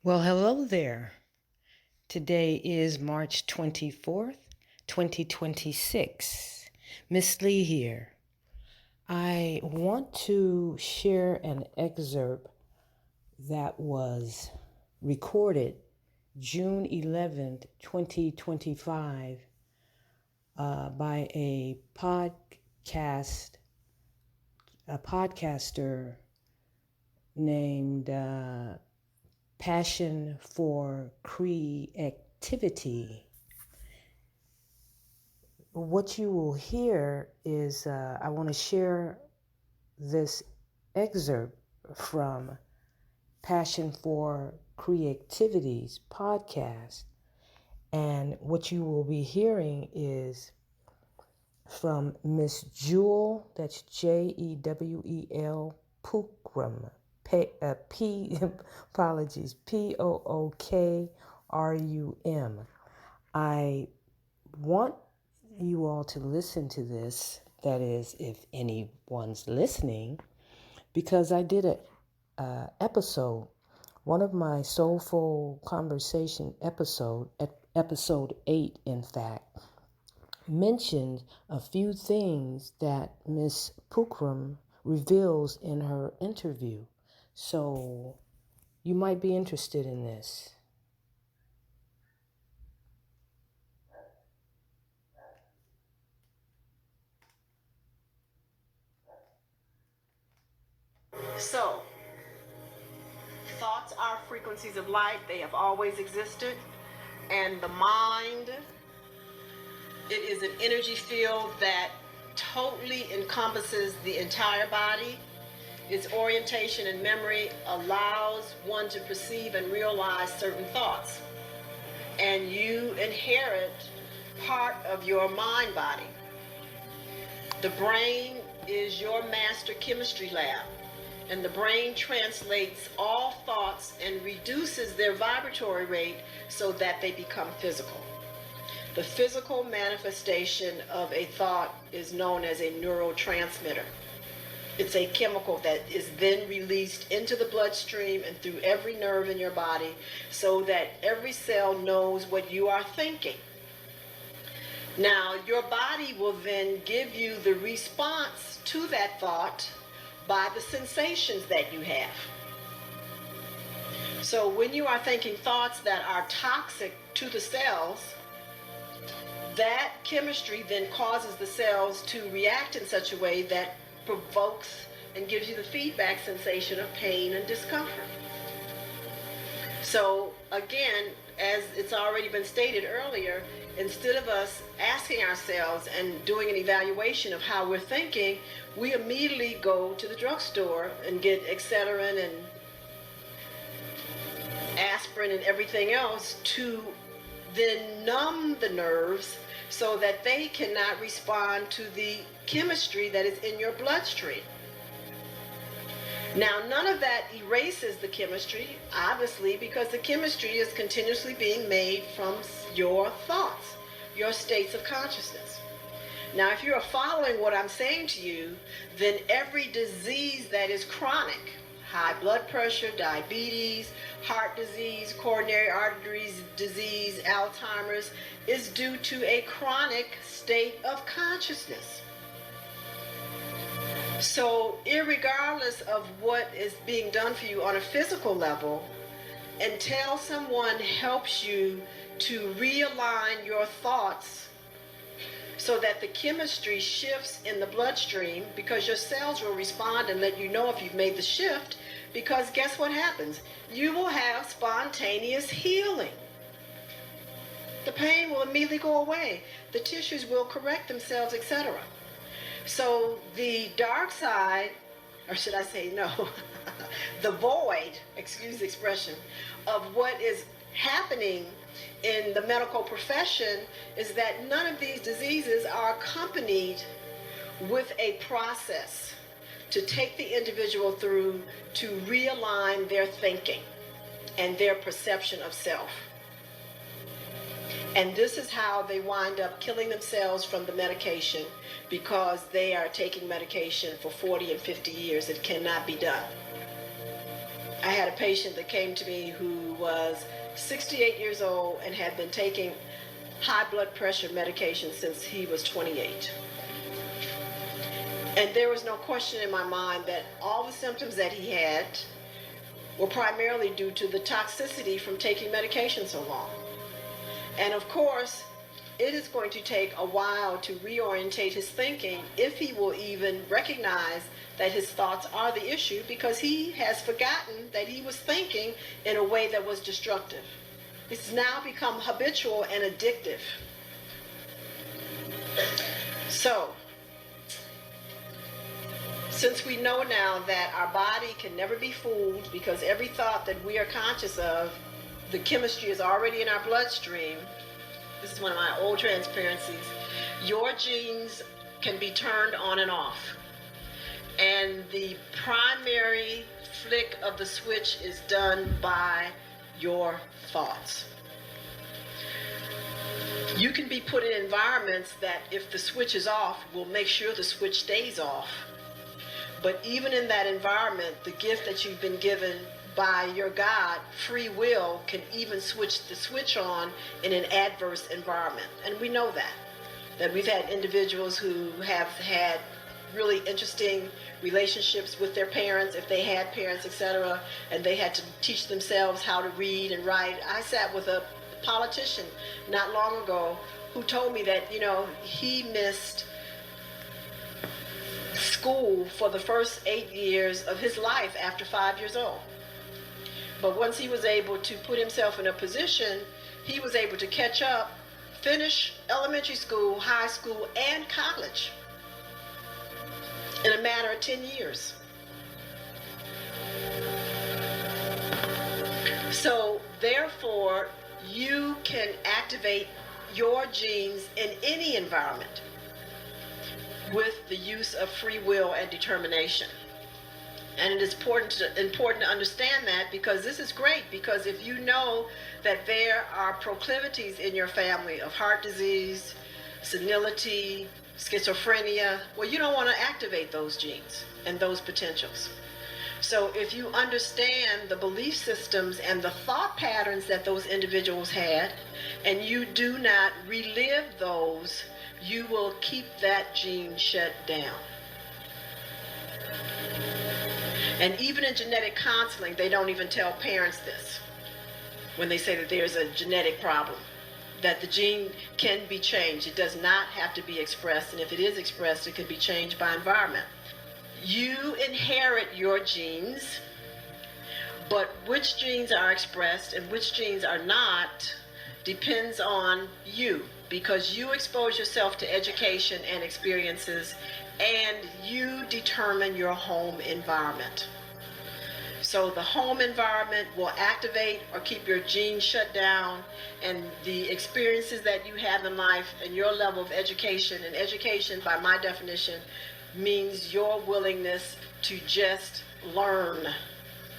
Well, hello there. Today is March 24th, 2026. Miss Lee here. I want to share an excerpt that was recorded June 11th, 2025 by a podcaster named Passion for Creativity. What you will hear is I want to share this excerpt from Passion for Creativity's podcast. And what you will be hearing is from Miss Jewel, that's Jewel Pookrum. Apologies, Pookrum. I want you all to listen to this, that is, if anyone's listening, because I did a episode, one of my Soulful Conversation episode 8, in fact, mentioned a few things that Miss Pookrum reveals in her interview. So you might be interested in this. So, thoughts are frequencies of light. They have always existed. And the mind, it is an energy field that totally encompasses the entire body. Its orientation and memory allows one to perceive and realize certain thoughts. And you inherit part of your mind body. The brain is your master chemistry lab. And the brain translates all thoughts and reduces their vibratory rate so that they become physical. The physical manifestation of a thought is known as a neurotransmitter. It's a chemical that is then released into the bloodstream and through every nerve in your body so that every cell knows what you are thinking. Now, your body will then give you the response to that thought by the sensations that you have. So when you are thinking thoughts that are toxic to the cells, that chemistry then causes the cells to react in such a way that provokes and gives you the feedback sensation of pain and discomfort. So again, as it's already been stated earlier, instead of us asking ourselves and doing an evaluation of how we're thinking, we immediately go to the drugstore and get Excedrin and aspirin and everything else to then numb the nerves so that they cannot respond to the chemistry that is in your bloodstream. Now, none of that erases the chemistry, obviously, because the chemistry is continuously being made from your thoughts, your states of consciousness. Now, if you're following what I'm saying to you, then every disease that is chronic, high blood pressure, diabetes, heart disease, coronary arteries disease, Alzheimer's, is due to a chronic state of consciousness. So, irregardless of what is being done for you on a physical level, until someone helps you to realign your thoughts so that the chemistry shifts in the bloodstream, because your cells will respond and let you know if you've made the shift, because guess what happens? You will have spontaneous healing. The pain will immediately go away. The tissues will correct themselves, etc. So the dark side, or should I say no, the void, excuse the expression, of what is happening in the medical profession is that none of these diseases are accompanied with a process to take the individual through to realign their thinking and their perception of self. And this is how they wind up killing themselves from the medication, because they are taking medication for 40 and 50 years. It cannot be done. I had a patient that came to me who was 68 years old and had been taking high blood pressure medication since he was 28. And there was no question in my mind that all the symptoms that he had were primarily due to the toxicity from taking medication so long. And of course, it is going to take a while to reorientate his thinking, if he will even recognize that his thoughts are the issue, because he has forgotten that he was thinking in a way that was destructive. It's now become habitual and addictive. So, since we know now that our body can never be fooled, because every thought that we are conscious of, the chemistry is already in our bloodstream. This is one of my old transparencies. Your genes can be turned on and off. And the primary flick of the switch is done by your thoughts. You can be put in environments that, if the switch is off, will make sure the switch stays off. But even in that environment, the gift that you've been given by your God, free will, can even switch the switch on in an adverse environment. And we know that we've had individuals who have had really interesting relationships with their parents, if they had parents, etc., and they had to teach themselves how to read and write. I sat with a politician not long ago who told me that, he missed school for the first 8 years of his life after 5 years old. But once he was able to put himself in a position, he was able to catch up, finish elementary school, high school, and college in a matter of 10 years. So therefore, you can activate your genes in any environment with the use of free will and determination. And it is important to understand that, because this is great, because if you know that there are proclivities in your family of heart disease, senility, schizophrenia, well, you don't want to activate those genes and those potentials. So if you understand the belief systems and the thought patterns that those individuals had, and you do not relive those, you will keep that gene shut down. And even in genetic counseling, they don't even tell parents this when they say that there's a genetic problem, that the gene can be changed. It does not have to be expressed, and if it is expressed, it can be changed by environment. You inherit your genes, but which genes are expressed and which genes are not depends on you, because you expose yourself to education and experiences, and you determine your home environment. So the home environment will activate or keep your genes shut down, and the experiences that you have in life and your level of education, and education by my definition means your willingness to just learn.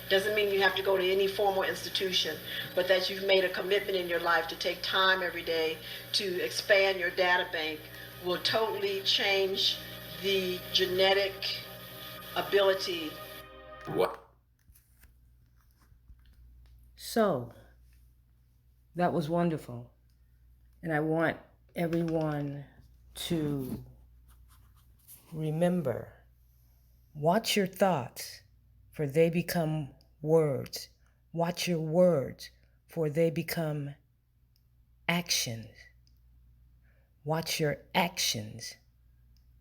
Doesn't mean you have to go to any formal institution, but that you've made a commitment in your life to take time every day to expand your data bank will totally change the genetic ability. What? So, that was wonderful. And I want everyone to remember, watch your thoughts, for they become words. Watch your words, for they become actions. Watch your actions,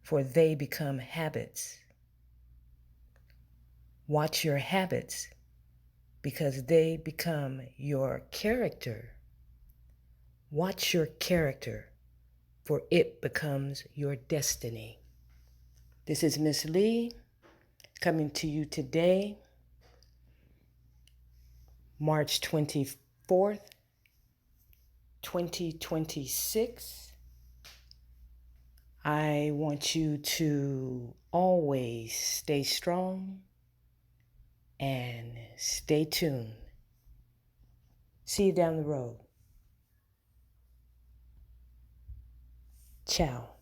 for they become habits. Watch your habits, because they become your character. Watch your character, for it becomes your destiny. This is Miss Lee, coming to you today, March 24th, 2026. I want you to always stay strong and stay tuned. See you down the road. Ciao.